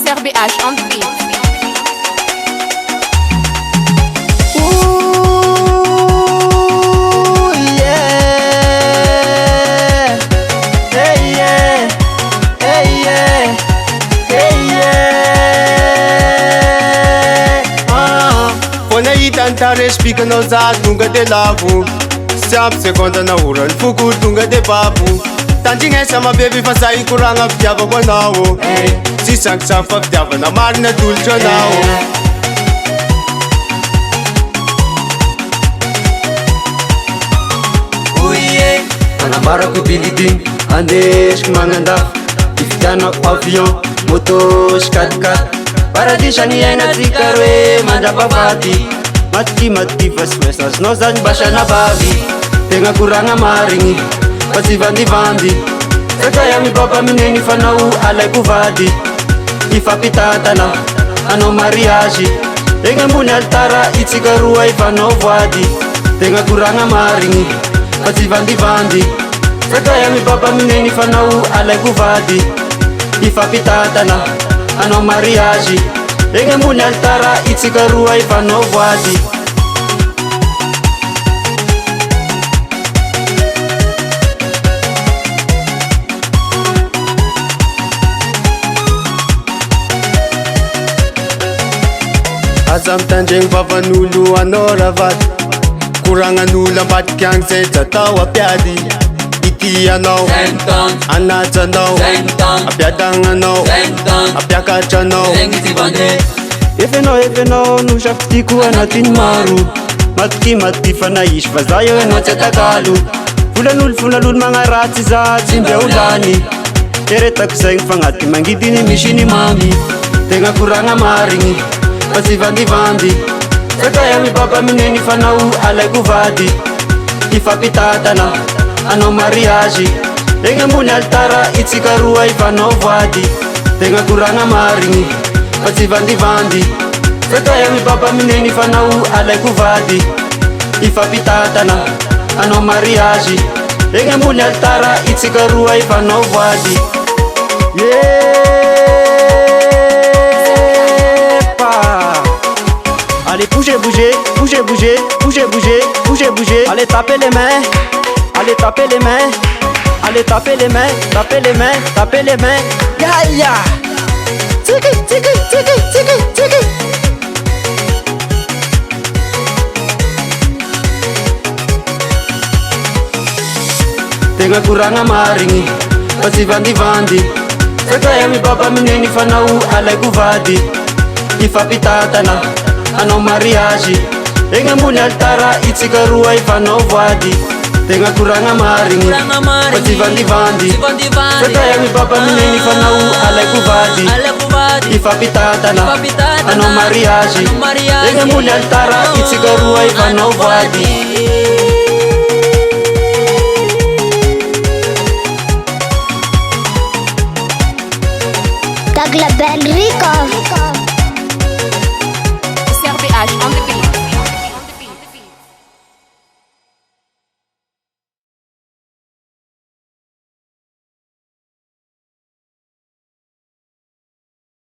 Mr. BH on beat. Tantare speaker no za tunga de lavu Siap sekonda na uran fuku tunga de babu Tanjing sama baby fasai kuranga fyava wanawo Si sang sang fa fyava na marina dulcha nawo Uye Anamara ko bilitin Andesh kumanganda Ifitana avion Moto 4x4 Paradisha ni aina zikarwe Mandapavati Mati vas no zany basha na baby Tegna kuranga maringi Pasi vandi Sakaya mi baba mineni fanau alay kuvadi Ifapitatana Ano mariage Tegna mbuni altara itsika ifanao voady Tegna kuranga maringi Pasi vandi Sakaya mi baba mineni fanau alay kuvadi Ifapitatana Ano mariage Tegna mbuni altara itsika ifanao voady Azam tanjeng vavanulu anoravat Kuranganula batkang se tatawa piadi Iti ano Anaja no Apiadang ano Apiakacha no Efenao nushaftiku anatin maru Mati fanaish vazayo eno tsetakalu Fulanul mga ratsy za tsimbeulani Teretako zay fagnaty mangidiny misy mami Tegna kuranga maringi Pasi vandi Sakaya mi baba mineni fanau alay kuvadi Ifapitatana Ano mariage Tegna mbuni altara itsika ifanao voady Tegna kuranga maringi Pasi vandi Sakaya mi baba mineni fanau alay kuvadi Ifapitatana Ano mariage Tegna mbuni altara itsika ifanao voady Allez bougez, allez tapez les mains, allez tapez les mains, allez tapez les mains, ya. Tiki. Tegna kuranga maringi, pasi vandi Sakaya mi baba mineni fanau alay kuvadi Ifapitatana Ano mariage Tegna mbuni altara itsika ifanao voady Tegna kuranga maringi Pasi vandi Sakaya mi baba mineni fanau alay kuvadi Ifapitatana Ano mariage Tegna mbuni altara itsika ifanao voady